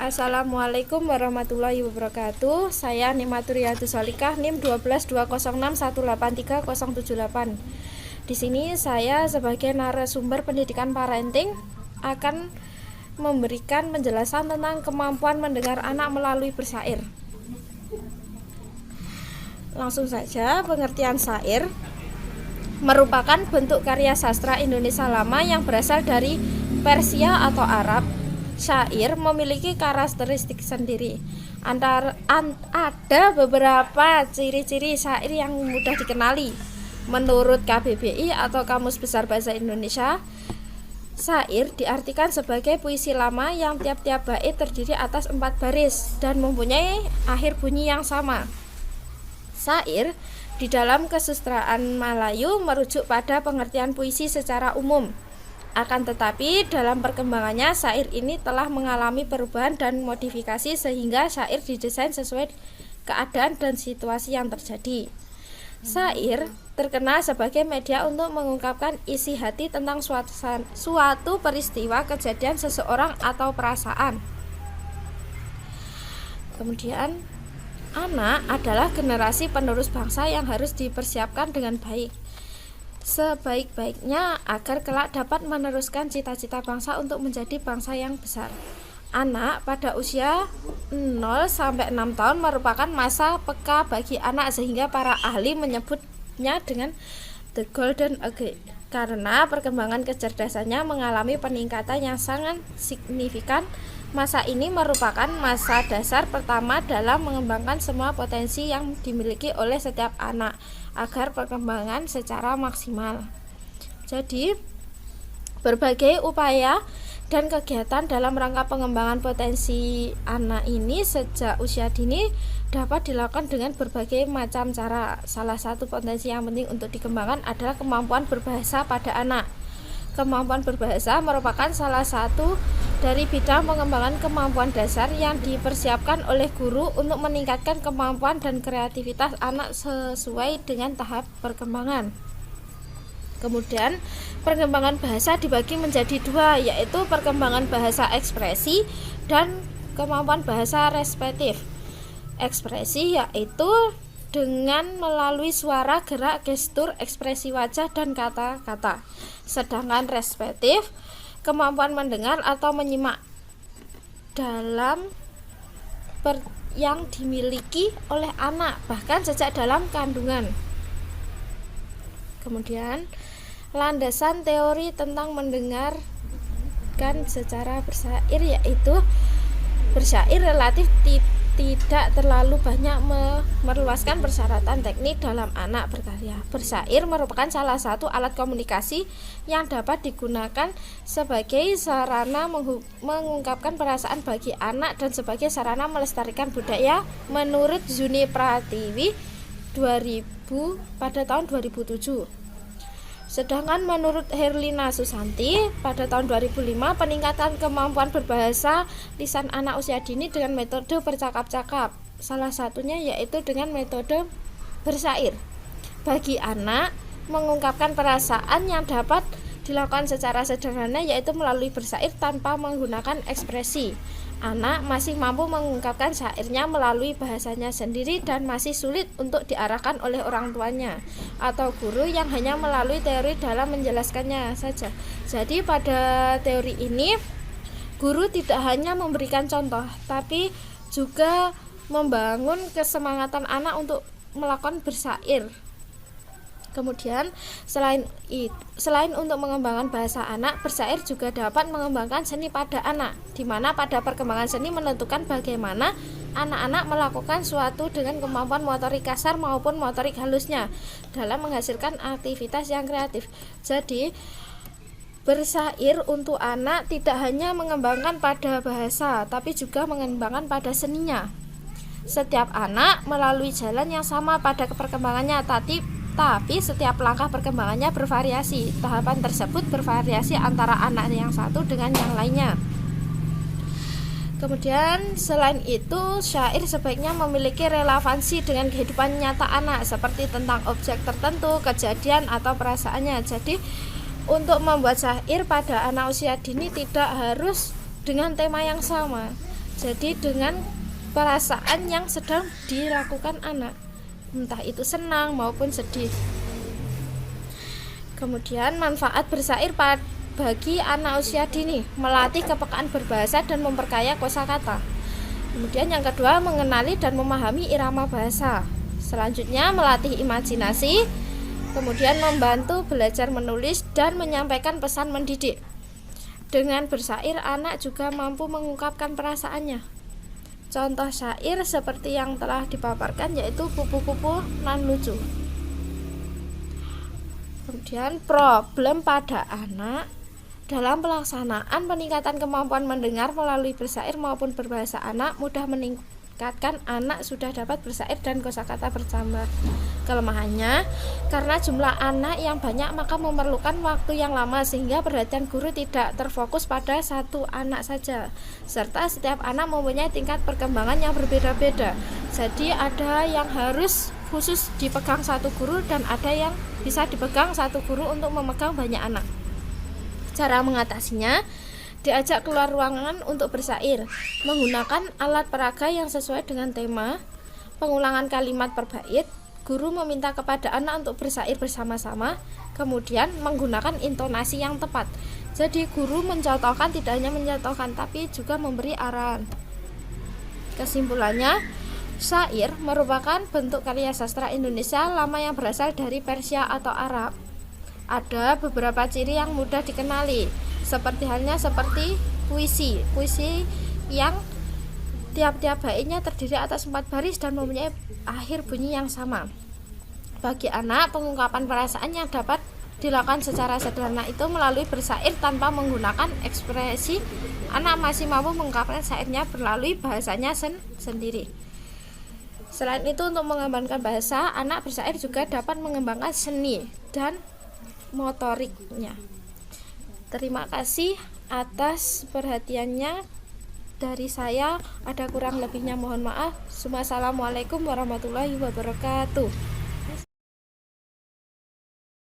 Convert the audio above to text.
Assalamualaikum warahmatullahi wabarakatuh. Saya Nimaturiyatus Solikah, NIM 12206183078. Di sini saya sebagai narasumber pendidikan parenting akan memberikan penjelasan tentang kemampuan mendengar anak melalui bersair. Langsung saja, pengertian syair merupakan bentuk karya sastra Indonesia lama yang berasal dari Persia atau Arab. Syair memiliki karakteristik sendiri. Ada beberapa ciri-ciri syair yang mudah dikenali. Menurut KBBI atau Kamus Besar Bahasa Indonesia, syair diartikan sebagai puisi lama yang tiap-tiap bait terdiri atas 4 baris dan mempunyai akhir bunyi yang sama. Syair di dalam kesusastraan Melayu merujuk pada pengertian puisi secara umum. Akan tetapi dalam perkembangannya syair ini telah mengalami perubahan dan modifikasi sehingga syair didesain sesuai keadaan dan situasi yang terjadi. Syair terkenal sebagai media untuk mengungkapkan isi hati tentang suatu peristiwa, kejadian, seseorang atau perasaan. Kemudian, anak adalah generasi penerus bangsa yang harus dipersiapkan dengan baik, sebaik-baiknya agar kelak dapat meneruskan cita-cita bangsa untuk menjadi bangsa yang besar. Anak pada usia 0-6 tahun merupakan masa peka bagi anak sehingga para ahli menyebutnya dengan the golden age karena perkembangan kecerdasannya mengalami peningkatan yang sangat signifikan. Masa ini merupakan masa dasar pertama dalam mengembangkan semua potensi yang dimiliki oleh setiap anak agar perkembangan secara maksimal. Jadi, berbagai upaya dan kegiatan dalam rangka pengembangan potensi anak ini sejak usia dini dapat dilakukan dengan berbagai macam cara. Salah satu potensi yang penting untuk dikembangkan adalah kemampuan berbahasa pada anak. Kemampuan berbahasa merupakan salah satu dari bidang pengembangan kemampuan dasar yang dipersiapkan oleh guru untuk meningkatkan kemampuan dan kreativitas anak sesuai dengan tahap perkembangan. Kemudian, perkembangan bahasa dibagi menjadi 2, yaitu perkembangan bahasa ekspresi dan kemampuan bahasa reseptif. Ekspresi yaitu dengan melalui suara, gerak, gestur, ekspresi wajah, dan kata-kata. Sedangkan reseptif, kemampuan mendengar atau menyimak dalam yang dimiliki oleh anak bahkan sejak dalam kandungan. Kemudian, landasan teori tentang mendengarkan secara bersair yaitu bersair relatif tidak terlalu banyak meluaskan persyaratan teknik dalam anak berkarya. Bersair merupakan salah satu alat komunikasi yang dapat digunakan sebagai sarana mengungkapkan perasaan bagi anak dan sebagai sarana melestarikan budaya menurut Zuni Pratiwi 2000 pada tahun 2007. Sedangkan menurut Herlina Susanti pada tahun 2005, peningkatan kemampuan berbahasa lisan anak usia dini dengan metode bercakap-cakap. Salah satunya yaitu dengan metode bersair. Bagi anak, mengungkapkan perasaan yang dapat dilakukan secara sederhana yaitu melalui bersair tanpa menggunakan ekspresi. Anak masih mampu mengungkapkan syairnya melalui bahasanya sendiri dan masih sulit untuk diarahkan oleh orang tuanya atau guru yang hanya melalui teori dalam menjelaskannya saja. Jadi pada teori ini guru tidak hanya memberikan contoh tapi juga membangun kesemangatan anak untuk melakukan bersair. Kemudian selain untuk mengembangkan bahasa anak, bersair juga dapat mengembangkan seni pada anak, di mana pada perkembangan seni menentukan bagaimana anak-anak melakukan suatu dengan kemampuan motorik kasar maupun motorik halusnya dalam menghasilkan aktivitas yang kreatif. Jadi bersair untuk anak tidak hanya mengembangkan pada bahasa, tapi juga mengembangkan pada seninya. Setiap anak melalui jalan yang sama pada perkembangannya, tapi setiap langkah perkembangannya bervariasi. Tahapan tersebut bervariasi antara anak yang satu dengan yang lainnya. Kemudian selain itu, syair sebaiknya memiliki relevansi dengan kehidupan nyata anak seperti tentang objek tertentu, kejadian atau perasaannya. Jadi untuk membuat syair pada anak usia dini tidak harus dengan tema yang sama. Jadi dengan perasaan yang sedang dilakukan anak, entah itu senang maupun sedih. Kemudian manfaat bersair bagi anak usia dini, melatih kepekaan berbahasa dan memperkaya kosakata. Kemudian yang kedua, mengenali dan memahami irama bahasa. Selanjutnya melatih imajinasi, kemudian membantu belajar menulis dan menyampaikan pesan mendidik. Dengan bersair, anak juga mampu mengungkapkan perasaannya. Contoh syair seperti yang telah dipaparkan yaitu Kupu-kupu Nan Lucu. Kemudian problem pada anak dalam pelaksanaan peningkatan kemampuan mendengar melalui bersair maupun berbahasa anak mudah meningkatkan anak sudah dapat bersair dan kosakata bertambah. Kelemahannya, karena jumlah anak yang banyak maka memerlukan waktu yang lama sehingga perhatian guru tidak terfokus pada satu anak saja, serta setiap anak mempunyai tingkat perkembangan yang berbeda-beda. Jadi ada yang harus khusus dipegang satu guru dan ada yang bisa dipegang satu guru untuk memegang banyak anak. Cara mengatasinya, diajak keluar ruangan untuk bersair, menggunakan alat peraga yang sesuai dengan tema, pengulangan kalimat per bait. Guru meminta kepada anak untuk bersair bersama-sama, kemudian menggunakan intonasi yang tepat. Jadi guru mencontohkan, tidak hanya mencontohkan tapi juga memberi arahan. Kesimpulannya, syair merupakan bentuk karya sastra Indonesia lama yang berasal dari Persia atau Arab. Ada beberapa ciri yang mudah dikenali, seperti puisi yang tiap-tiap baitnya terdiri atas 4 baris dan mempunyai akhir bunyi yang sama. Bagi anak, pengungkapan perasaan yang dapat dilakukan secara sederhana itu melalui bersair tanpa menggunakan ekspresi. Anak masih mampu mengungkapkan syairnya melalui bahasanya sendiri. Selain itu, untuk mengembangkan bahasa, anak bersair juga dapat mengembangkan seni dan motoriknya. Terima kasih atas perhatiannya dari saya. Ada kurang lebihnya mohon maaf. Assalamualaikum warahmatullahi wabarakatuh.